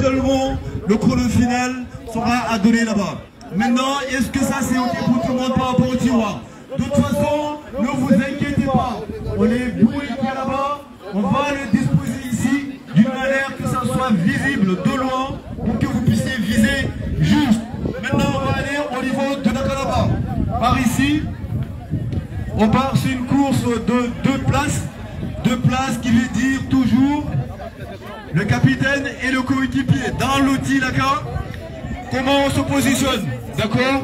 actuellement, le chrono final sera à donner là-bas. Maintenant, est-ce que ça c'est OK pour tout le monde par rapport au tiroir? De toute façon, ne vous inquiétez pas. On est beaucoup équipés là-bas. On va le disposer ici d'une manière que ça soit visible de loin pour que vous puissiez viser juste. Maintenant, on va aller au niveau de Nakalaba. Par ici, on part sur une course de deux places. Deux places qui veut dire toujours le capitaine et le coéquipier. Dans l'outil Laka, comment on se positionne? D'accord?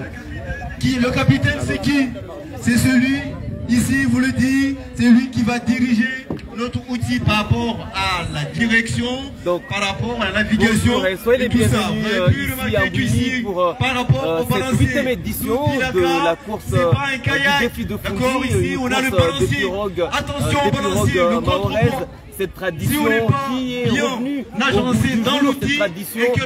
Le capitaine, c'est qui? C'est celui, ici, vous le dites, c'est lui qui va diriger notre outil par rapport à la direction, donc, par rapport à la navigation. Bonjour et soyez les bienvenus ici à Bouilly pour cette 8e édition de la course du défi de Fundy, une course des pirogues mahoraises. Cette tradition qui est revenue au bout du jour, cette tradition que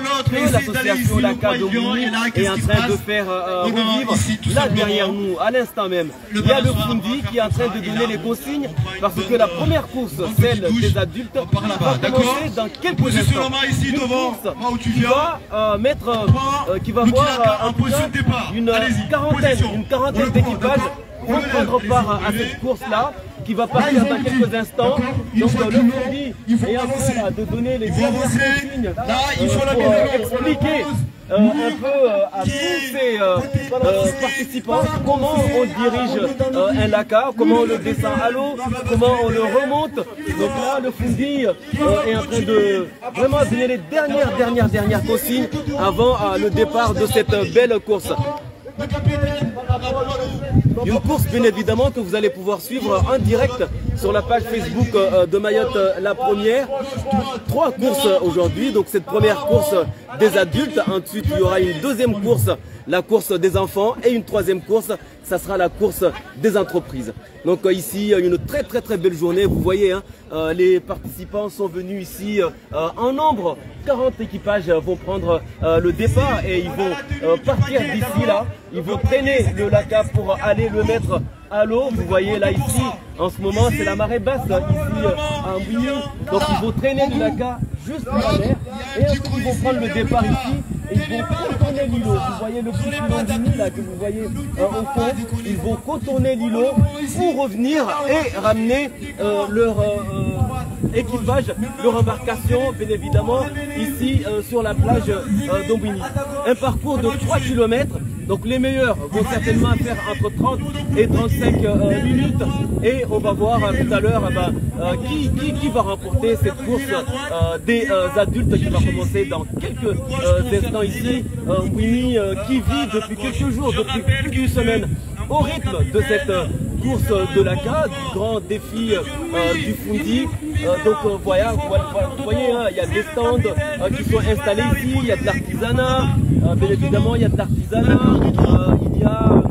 l'association Laka de Bouilly est en train de faire revivre. Là derrière nous, à l'instant même, il y a le Fundy qui est en train de donner les consignes parce que la première course, celle des adultes, va commencer dans quelques instants. Une course qui va voir en tout cas une quarantaine d'équipages vont prendre part à cette course-là, qui va partir dans quelques instants. Donc le Fundy est en train de donner les dernières consignes pour expliquer un peu à tous ces participants comment on dirige un Laka, comment on le descend à l'eau, comment on le remonte. Donc là le Fundy est en train de vraiment donner les dernières consignes avant le départ de cette belle course. Une course bien évidemment que vous allez pouvoir suivre en direct sur la page Facebook de Mayotte La Première. 3 courses aujourd'hui, donc cette première course des adultes, ensuite il y aura une deuxième course, la course des enfants, et une troisième course, ça sera la course des entreprises. Donc ici une très belle journée, vous voyez hein, les participants sont venus ici en nombre. 40 équipages vont prendre le départ et ils vont partir d'ici là, ils vont traîner le Laka pour aller le mettre à l'eau. Vous voyez là ici, en ce moment c'est la marée basse ici à Bouilly. Donc ils vont traîner le Laka juste à la mer et ensuite ils vont prendre le départ ici et ils vont contourner l'îlot. Vous voyez le petit filon d'Uni là que vous voyez au fond. Ils vont contourner l'îlot pour revenir et ramener leur équipage, leur embarcation bien évidemment ici sur la plage d'Ombini. Un parcours de 3 km. Donc les meilleurs vont certainement faire entre 30 et 35 minutes et on va voir tout à l'heure qui va remporter cette course des adultes qui va commencer dans quelques instants ici. Winnie qui vit depuis quelques jours, depuis plus d'une semaine au rythme de cette course de Laka, du grand défi du Fundy. Donc voilà, vous voyez, hein, il y a des stands qui sont installés ici, il y a de l'artisanat, bien évidemment il y a de l'artisanat, il y a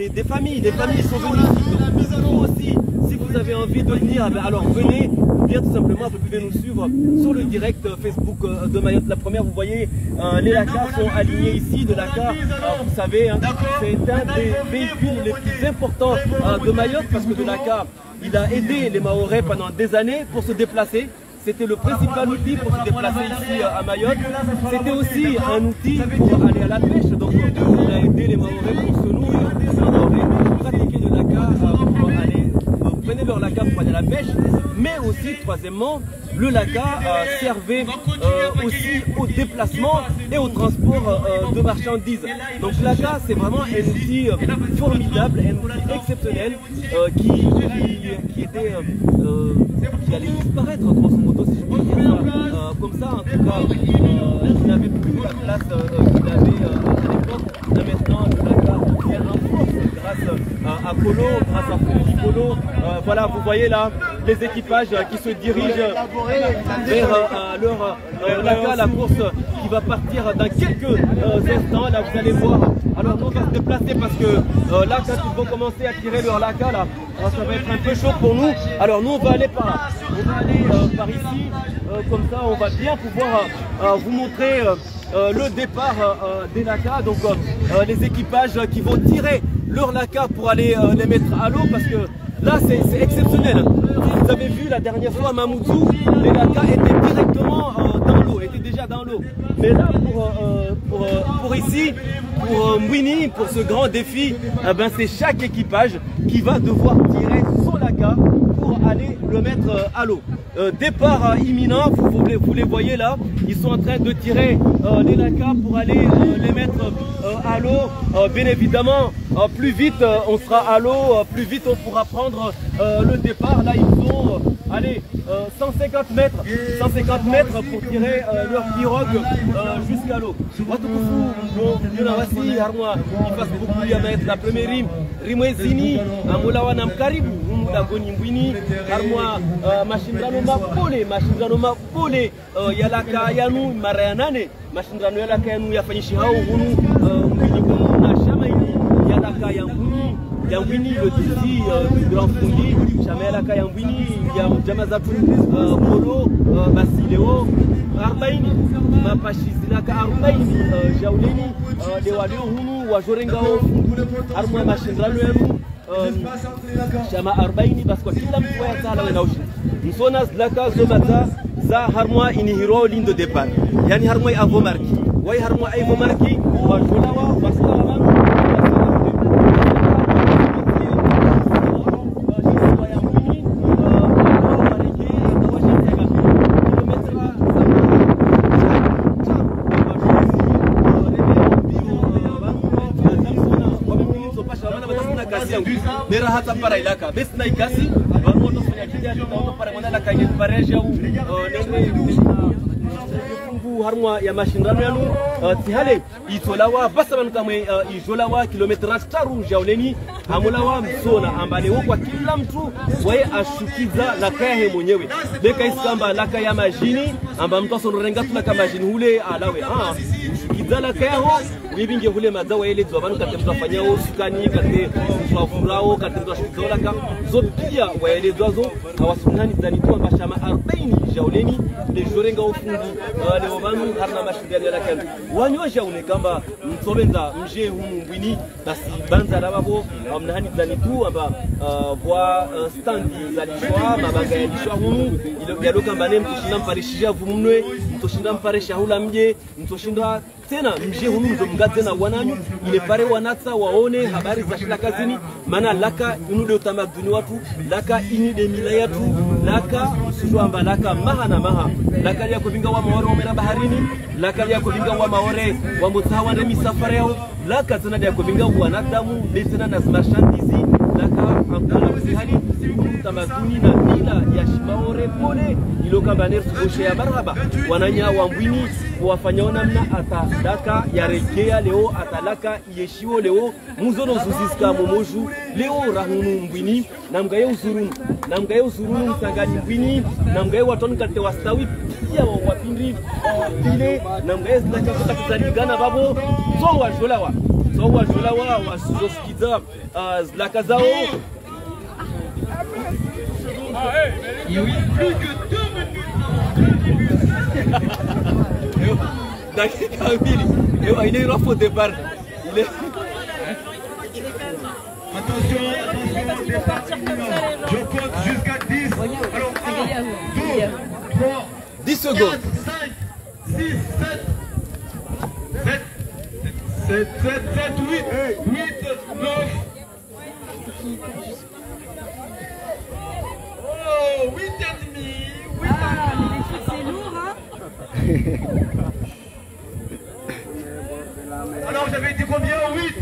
des familles sont venues ici. Vous aussi, si vous avez envie de venir, alors venez, bien tout simplement, vous pouvez nous suivre sur le direct Facebook de Mayotte La Première. Vous voyez, les Laka sont alignés ici, de Laka, vous savez, hein, c'est un des véhicules les plus importants de Mayotte parce que de Laka, il a aidé les Mahorais pendant des années pour se déplacer. C'était le principal outil pour se déplacer ici à Mayotte. C'était aussi un outil pour aller à la pêche. Donc il a aidé les Mahorais pour se nourrir. Les Mahorais pratiquaient de Laka pour aller, prenaient leur Laka pour aller à la pêche. Mais aussi, troisièmement, le Laka servait aussi au déplacement et au transport de marchandises. Donc Laka, c'est vraiment un outil formidable, un outil exceptionnel qui allait disparaître, grosso modo, si je peux dire ça, comme ça, en tout cas, qui n'avait plus la place qu'il avait à l'époque. Là maintenant, le Laka revient en force grâce à Colo, grâce à Félix Colo. Voilà, vous voyez là les équipages qui se dirigent vers leur Laka, la course qui va partir dans quelques instants. Là, vous allez voir. Alors, nous, on va se déplacer parce que là, quand ils vont commencer à tirer leur Laka, là, ça va être un peu chaud pour nous. Alors, nous, on va aller par là. On va aller par ici. Comme ça, on va bien pouvoir vous montrer le départ des Laka. Donc, les équipages qui vont tirer leur Laka pour aller les mettre à l'eau parce que là c'est exceptionnel. Vous avez vu la dernière fois à Mamoudzou, les Laka étaient directement dans l'eau, étaient déjà dans l'eau. Mais là pour ici, pour Mbwini, pour ce grand défi, eh ben, c'est chaque équipage qui va devoir tirer son Laka pour aller le mettre à l'eau. Départ imminent, vous les voyez là, ils sont en train de tirer les Laka pour aller les mettre à l'eau. Bien évidemment, plus vite on sera à l'eau, plus vite on pourra prendre le départ. Là ils sont, allez, 150 mètres pour tirer leur pirogue jusqu'à l'eau. La première rime, Rimwezini, Amulawa Namkaribu, Mudagoni Mbwini, Armoa, Machindrano Mapole, Yalaka Yanu, Marianane, Machindrano Yalaka Yanu, Yafanyishihao, Mbwini na Shamaini, Yalaka Yambwini, Yambwini, le défi du Grand Fundi, Yalaka Yambwini, Yamazatu, Polo, Basileo, Arbaini, Mapashizilaka Arbaini, Jauleni, Lewalio Hunu, Wajorengao, Armoa Machindrano Yanu, Shama Arbaini, parce que kila mtu ya tala wenaushi. Msona zlaka zomata za harmoa inihiro ligne de départ. Yani harmoa avo marki. Wai harmoa avo marki wa jolawa wasalaman. Nera hata para ilaka besi na ikasi watu kufanya kidia tutaona para mwana la kaje pareja au fungu harmwa ya mashindano yanu tihale itolawa basa banukamwe ijolawa kilometra taru jauleni amulawa msona ambale kwa kila mtu wae ashukiza laka yake mwenyewe beka iskamba laka ya majini amba mtu asonorenga tuna kama majini hule alawe ushukiza laka yao wibinge hule mazawa ile zobanu katemza fanyao sukani kate mfurao katemza shukiza laka zopia waelezwazo hawasunani zanitwa bashama 40 jauleni le jorenga ofungu le wabanu harna mashindano laka wanyo jaune kamba mtsobenza mje humu Mbwini basi banza lababo amnahani zanitu amba voa standi zalishwa mabanga ya lishwa humu ilo kambane mtoshinda mparishija vumnwe mtoshinda mparisha hula mje mtoshinda tena mje humu ndo mgaze na wananyu ile pare wanatsa waone habari za shida kazini maana laka inude utamaduni watu laka inide mila yetu laka usijua amba laka maha na maha laka ya kubinga wa maore omera baharini laka ya kubinga wa maore wa mutawa na misafara yao laka tena ya kubinga wa nadamu letena na marchandise laka amkala msihali utamaduni na mila ya shimaore pole ilo kambaner suboshe ya marhaba wananya wa Mbwini kuwafanya namna atalaka ya rekea leo atalaka yeshiwo leo muzono zuziska momoju leo rahunu Mbwini namgaye uzurunu msangani Mbwini namgaye watonu kate wastawi pia wapindri pile namgaye zilaka kota kuzaligana babo so wa jolawa wasuzoskiza zilaka zao. Il y a eu plus que 2 minutes. Il est au départ. Attention, départ imminent. Je compte jusqu'à 10. Alors, 1, 2, 3, 10 secondes. 4, 5, 6, 7, 8, 9. Oh, 8 et demi. C'est lourd, hein? Alors, j'avais dit combien? 8,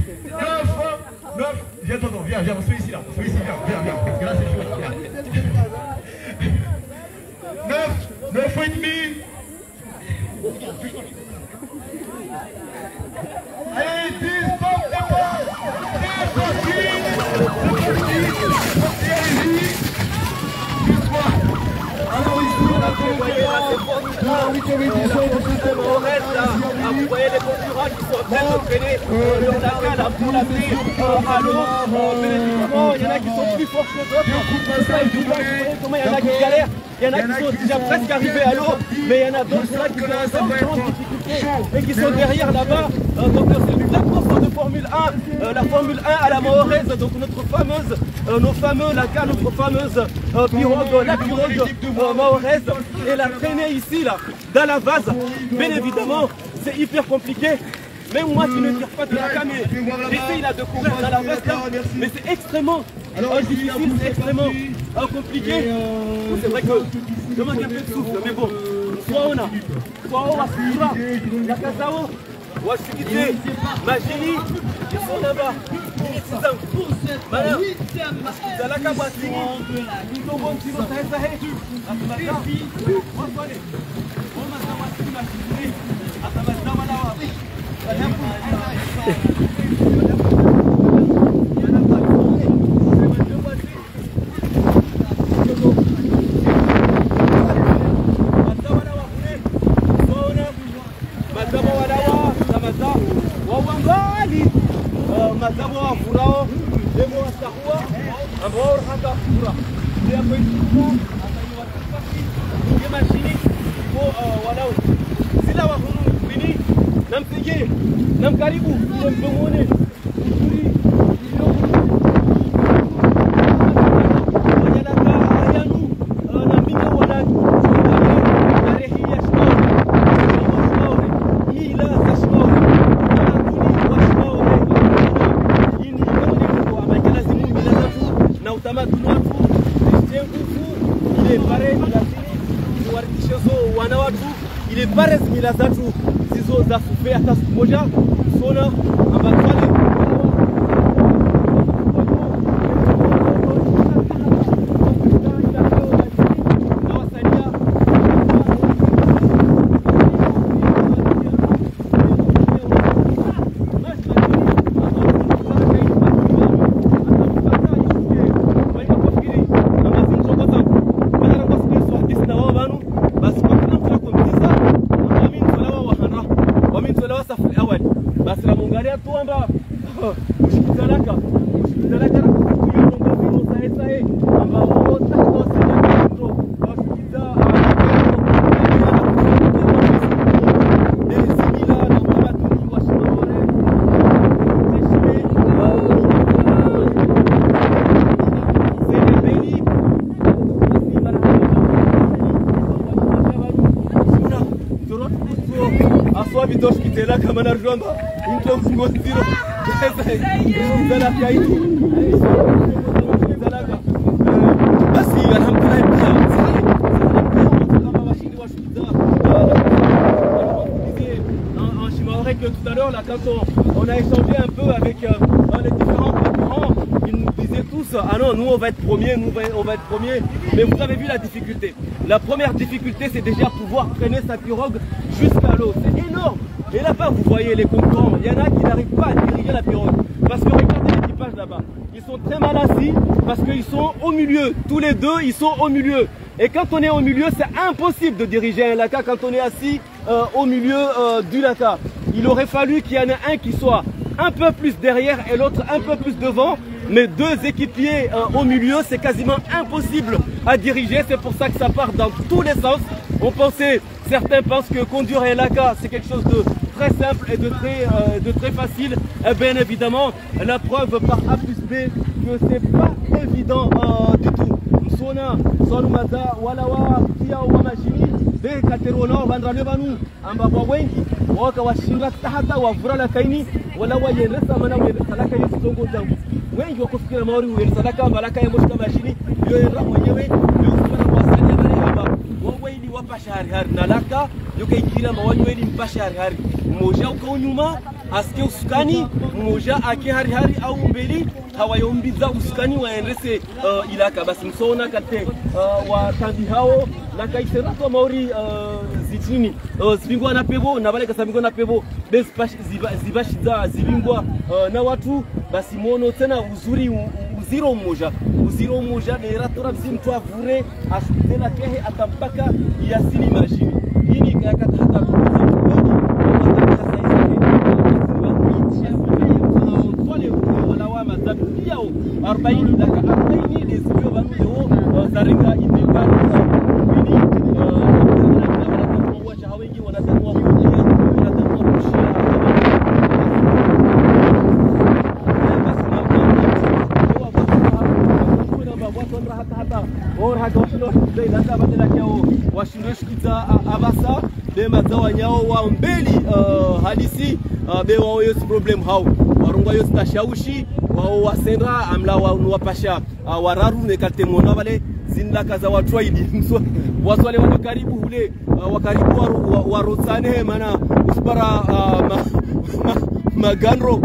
9. Viens, tonton, viens, sois ici, là. Sois ici, viens. Parce que là, c'est chaud. 9 et demi. Allez, 10, stop, départ. C'est parti. Alors ici, on a fait la 8e édition du système horaire. Vous voyez les concurrents qui sont en train de traîner leur Dakar là pour l'amener à l'eau. Il y en a qui sont plus forts que d'autres. Il y en a qui galèrent. Il y en a qui sont déjà presque arrivés à l'eau. Mais il y en a d'autres là qui sont en grande difficulté et qui sont derrière là-bas. Donc c'est une vraie course de Formule 1. La Formule Formule 1 à la Mahorez, donc notre fameuse, notre fameuse pirogue, la pirogue Mahorez, et la traîner ici, là, dans la vase, bien évidemment, c'est hyper compliqué. Même moi qui ne tire pas de la caméra, j'essaye là de courir dans la vase là, mais c'est extrêmement difficile, c'est extrêmement compliqué. C'est vrai que je manque un peu de souffle, mais bon, soit on a Sura, Yakazao, Washikite, Magini, ils sont là-bas. Voilà, Zalaka Wasini, Togo Tiro Sahe, Atamaka, Wafane, Omasa Wasini Magini, Atamaka Malawa. Nam karibu mbongone uzuri wanyalaka ayanu na minga wana tarehe ya shikauri ila za shikauri na kuni wa shikauri ini ndio kwa majala zimu bila zatu na utamaduni watu nguvu ile pare lazima kuwaridhisha wana watu ile pare mila zatu zizo za fufe hata siku moja sona ambatwale là comme un argent, une chose qu'on tire, c'est la caille. Que tout à l'heure, là, quand on a échangé un peu avec les différents concurrents, ils nous disaient tous, ah non, nous on va être premiers, on va être premiers. Mais vous avez vu la difficulté. La première difficulté, c'est déjà pouvoir traîner sa pirogue jusqu'à l'eau. C'est énorme. Et là-bas, vous voyez les concurrents, il y en a qui n'arrivent pas à diriger la pirogue. Parce que regardez l'équipage là-bas, ils sont très mal assis parce qu'ils sont au milieu. Tous les deux, ils sont au milieu. Et quand on est au milieu, c'est impossible de diriger un laka quand on est assis au milieu du laka. Il aurait fallu qu'il y en ait un qui soit un peu plus derrière et l'autre un peu plus devant. Mais deux équipiers au milieu, c'est quasiment impossible à diriger. C'est pour ça que ça part dans tous les sens. Certains pensent que conduire un laka, c'est quelque chose de très simple et de très facile. Et bien évidemment, la preuve par A plus B que c'est pas évident du tout. Sona, Sonumaza, Walawa, Tia, Wamashini, Be Katerona, Vandrale Banu, Ambaba Wengi, Waka Washinga Tahata, Wavrala Kaini, Walawa Yenresa Mana, Salaka Yusongo Zangu. Wengi Wakofikira Mauri, Salaka, Malaka Yamoshka Mashini, Yoera Wanyewe, Yusufana Wasanya Narihaba, Wawaili Wapashari Hari, Nalaka, Yokaikira Mawanyweni Mpashari Hari, Moja Ukonyuma, Aske Usukani, Moja Ake Hari Hari au Mbeli, hawayombiza usukani waendese ilaka basi msona kate watandi hao na kaisera to mauri zitini zibingwa na pebo na bale kasabingwa na pebo zibashiza zibingwa na watu basi mono tena uziro mmoja ni ratora mtu avure asitena kehe atampaka yasini mashini hii kaka hata Arbaini daka arbaini desibio banu leo zaringa imebana ini wanataka wengi wanataka kushia basi washindweshikita abasa be mazawanyao wa mbeli halisi be wao yos problem hao warungwa yos tashaushi wao wasendra amla wapasha wararu nekate mona wale zinla kaza watwaidi waswale wana karibu ule wakaribu warotsane mana uspara maganro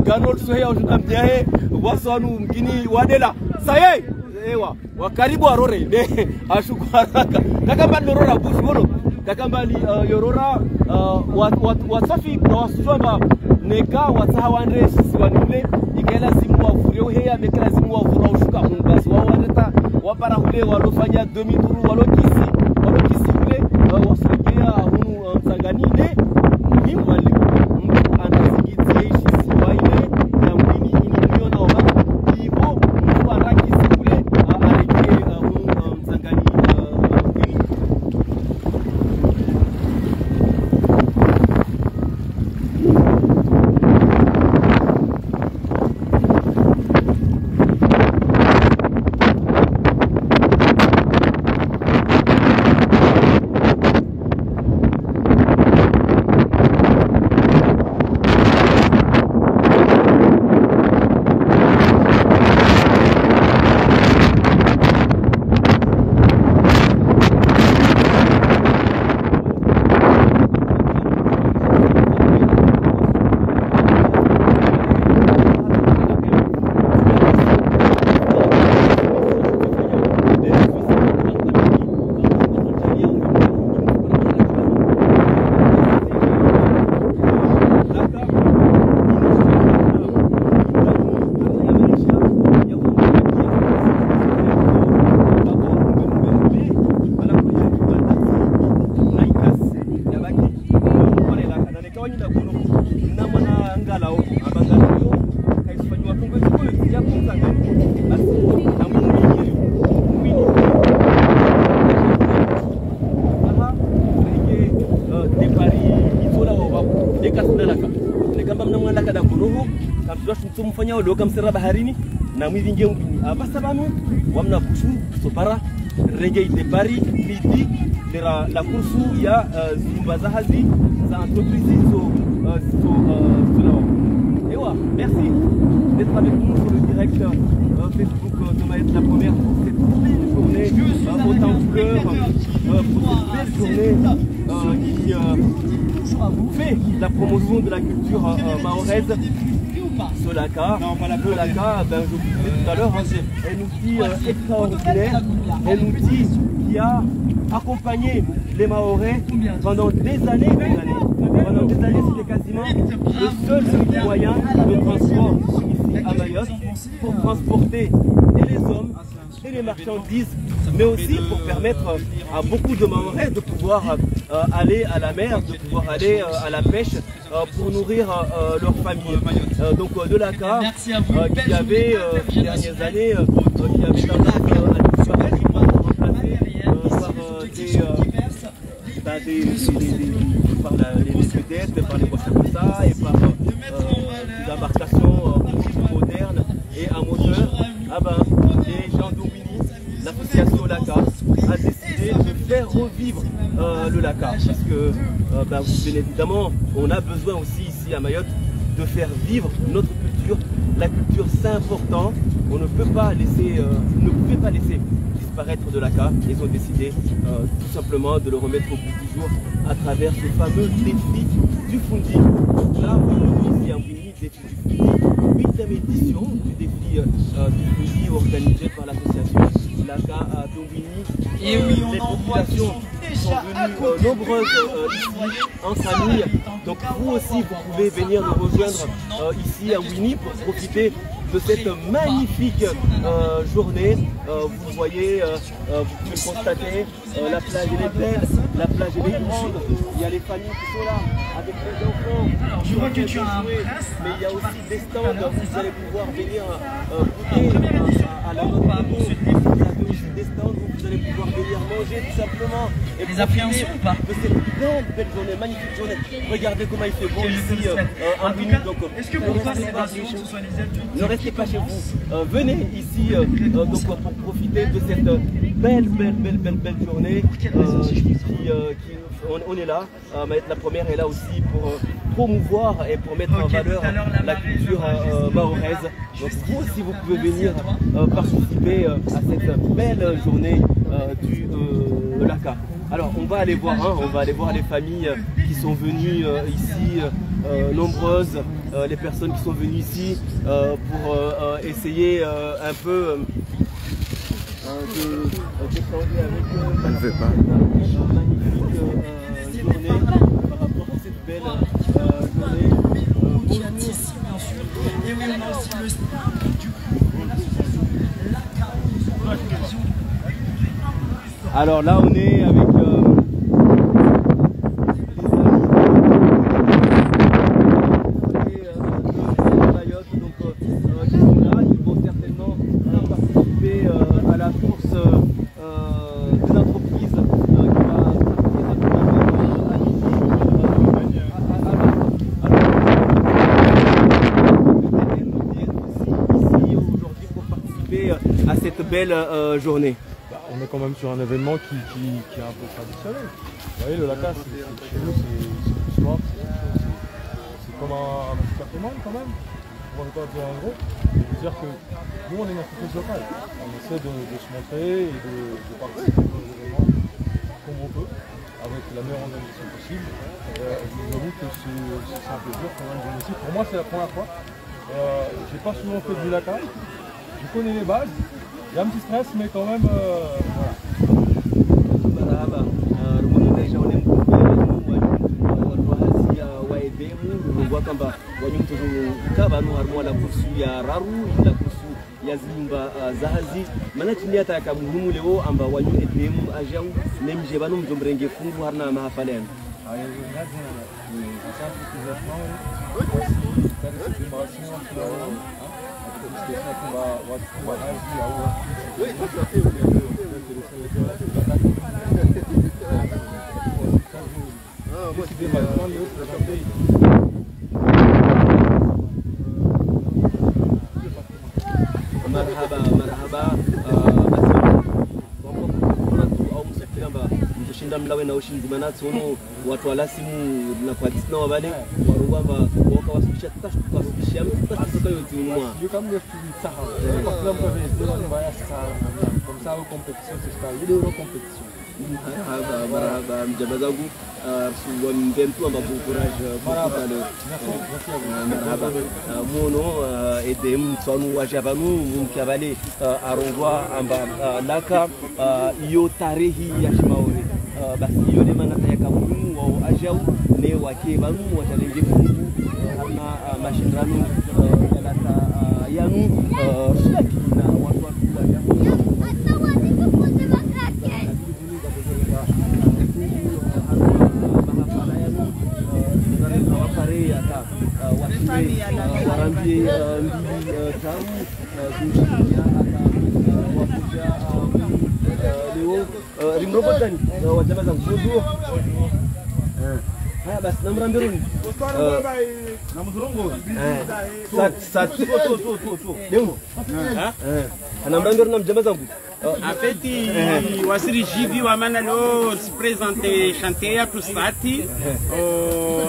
ganro soya utamjahe waswanu mkini wadela saye ewa wakaribu arore de ashukaraka kakamba norora bushono kakamba yorora wasafi na wasufamba neka watahawandre siwanule ikela zimu wa furio heya mekela zimu wa fura ushuka mungazi wa wareta wapara hule walofanya demi turu walokisi hule wasogea hunu msanganine muhimu wale mtu anazigitia ishi siwaile na mwini inimiona wama hivo mtu anakisi hule areke hunu msanganine mfanya wado kamsera baharini na mwivinge abasabanu wamna bushu sopara renge depari midi la course ya zimbazahazi za entreprise ewa merci d'être avec nous sur le direct Facebook de Mayotte la première pour cette belle journée autant de cœur pour cette belle journée qui fait la promotion de la culture mahoraise. Solaka, Solaka, ben, je vous disais tout à l'heure, un outil extraordinaire, un outil qui a accompagné les Mahorais pendant des années. Pendant des années, c'était quasiment le seul moyen de transport ici à Mayotte pour transporter et les hommes et les marchandises, mais aussi pour permettre à beaucoup de Mahorais de pouvoir aller à la mer, de pouvoir aller à la pêche pour nourrir leur famille. Donc de la CAR qui avait ces dernières années qui avait tendance à disparaître, par les vedettes, par les Bossakoussa et par des embarcations modernes et à moteur. Ah ben, les gens d'Ombini, l'association LACA a décidé de faire revivre le LACA parce que bien évidemment on a besoin aussi ici à Mayotte de faire vivre notre culture. La culture c'est important, on ne peut pas laisser, vous ne pouvez pas laisser disparaître de l'ACA. Ils ont décidé tout simplement de le remettre au bout du jour à travers ce fameux défi du Fundi. Donc là, ici à Mbini, défi du Fundi, 8e édition du défi du Fundi organisé par l'association l'ACA à Dombini. Et oui, les populations sont venues nombreuses ici en famille. Donc vous aussi, vous pouvez venir nous rejoindre ici à Mbini pour profiter de cette magnifique journée. Vous voyez, vous pouvez constater, la plage est belle, la plage est grande. Il y a les familles qui sont là avec les enfants. Je vois que tu as un jouer, mais il y a aussi des stands où vous allez pouvoir venir goûter à la des stands où vous allez pouvoir venir manger tout simplement. Et les appréhensions ou pas de cette belle journée, magnifique journée. Regardez comment il fait beau ici en minute. Est-ce que pour toi c'est rassurant que ce soit les adultes? Ne restez pas chez vous. Venez ici donc, pour profiter de cette belle journée. On est là. Maëtte la première est là aussi pour promouvoir et pour mettre en valeur la culture mahoraise. Donc vous aussi vous pouvez venir participer à cette belle journée du Laka. Alors on va aller voir les familles qui sont venues ici, nombreuses, les personnes qui sont venues ici pour essayer un peu d'échanger avec eux. Elle ne veut pas. Journée par rapport à cette belle journée qui a ici bien sûr. Et oui, on a aussi le stand du coup la Alors là on est avec qui sont là, qui vont certainement participer à la course des entreprises qui va aujourd'hui pour participer à cette belle journée. On est quand même sur un événement qui est un peu traditionnel. Vous voyez, le Laka, chez nous, c'est l'histoire, c'est comme un petit patrimoine quand même. On ne va pas dire en gros. C'est-à-dire que nous, on est une entreprise locale. On essaie de se montrer et de participer aux événements comme on peut, avec la meilleure organisation possible. Je vous avoue que c'est un plaisir quand même de venir ici. Pour moi, c'est la première fois. Je n'ai pas souvent fait du Laka. Je connais les bases. Il y a un petit stress, mais quand même, voilà. Kwamba wanyumtozo kabano harimo la kursu ya raru la kursu ya zimba zahazi mana chini hata akamuhumu leo amba wanyu edemu ajau nemje banu mjombrenge fungu harna mahafalen marhaba mtushinda mlawe na ushindi manatso no watu walasimu na kwa disna wabale warungamba waka wasubisha tasubisha mtatoka yote unwa Comme le film ça, comme ça, aux compétitions, c'est ça, il est aux compétitions. Marhaba mjaba zangu suwambe mtu ambapo courage pour le marhaba mono edem tsonu wajabanu mkabale arongwa amba laka iyo tarehi ya shimaone basi iyo ne manata ya kamuhimu wa ajau ne wake banu watalenge fungu na mashindano ya laka yanu shaki na watu wa warambi tahu kushia wakuja leo rimrobotani wajama za kujudu haya basi namrambiruni namzurungu sat leo anamrambiruni namjama zangu En fait, wasiri jivi wa mana lo se présenter chanter ya kusati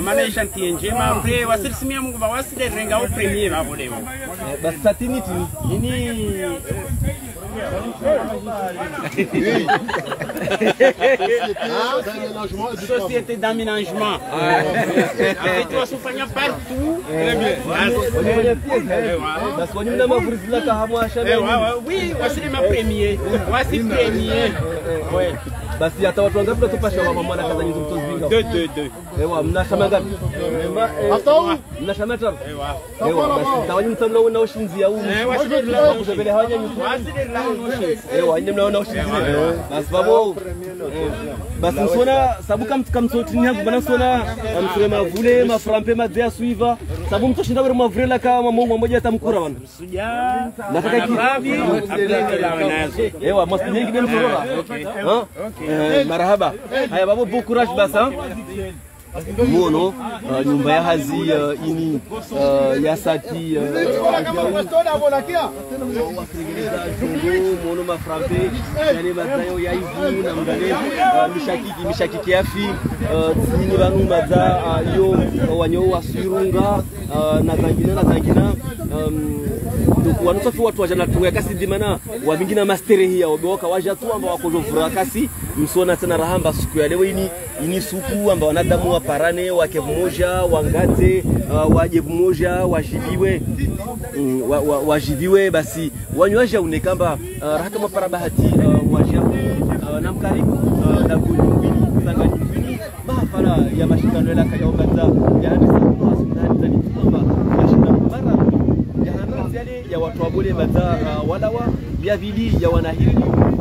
mana chanter njema après wasiri simia mungu ba wasiri renga au premier ba volewa bas satini tu ini société d'aménagement. En fait, tu vas se faire partout. Oui, voici ma première. Voici premier. Basi hata watu wangapi tutapasha mama mwana kaza nyingi mtozi 2-2-2. Ewa, mnashama ngapi? Mnashama tano? Ewa, basi tawani mtamla na ushinzi ya umu. Kusebele hawanya nyuku. Ewa, inde mnaona ushinzi. Basi babo. Basi msona sabu kam sotini hapo bana sona msure mavule maframpe madea suiva. Sabu mtoshinda wale mavrela kama mungu mmoja atamkura wana. Nataka kibabi ewa must nyingi bado msorora. Marhaba. Haya babo bon courage basa. Muono nyumba ya hazi ini ya sati muono maframpe yani mazayo ya hivu na mgane mishakiki yafi tsini banu maza yo wanyo wasirunga na zangina donc wanosofi watu wajana tuya kasi dimana wabingina mastere hiya waboka wajatu amba wakozovura kasi msona tena rahamba siku ya leo ini suku amba wanadamu waparane wakevumoja wangate wajevu moja wajibiwe basi wanywaja unekamba rahaka maparabahati waja namkaribu na kunyumbini sanganyumbini mahafala ya mashindano ya kaya ombaza ya handisa kumasundani zani kwamba mashindano mara ya watu wabole baza walawa ya vili ya wanahiri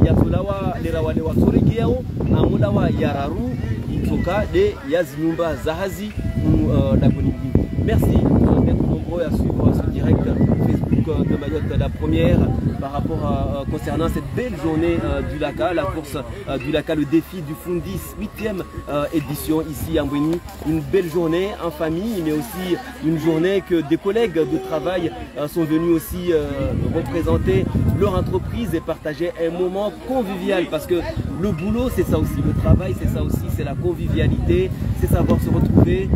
ya tulawa lera wale wasoriki yao amulawa ya raru itoka de ya zinyumba zahazi Dagoningui. Merci d'être nombreux à suivre ce direct Facebook de Mayotte, la première par rapport à concernant cette belle journée du Laka, la course du Laka, le défi du Fundis, 8e édition ici à Mbweni. Une belle journée en famille, mais aussi une journée que des collègues de travail sont venus aussi représenter leur entreprise et partager un moment convivial, parce que le boulot c'est ça aussi, le travail c'est ça aussi, c'est la convivialité, c'est savoir se retrouver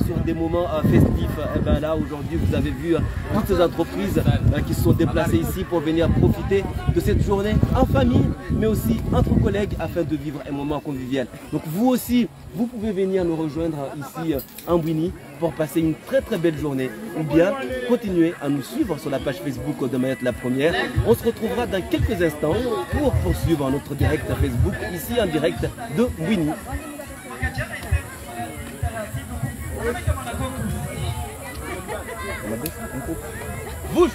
sur des moments festifs. Et ben là aujourd'hui vous avez vu toutes ces entreprises qui se sont déplacées ici pour venir profiter de cette journée en famille, mais aussi entre collègues afin de vivre un moment convivial. Donc vous aussi, vous pouvez venir nous rejoindre ici en Mbweni pour passer une très très belle journée, ou bien continuer à nous suivre sur la page Facebook de Mayotte la première. On se retrouvera dans quelques instants pour poursuivre notre direct Facebook ici en direct de Mbweni. Bouge.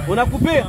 On a coupé.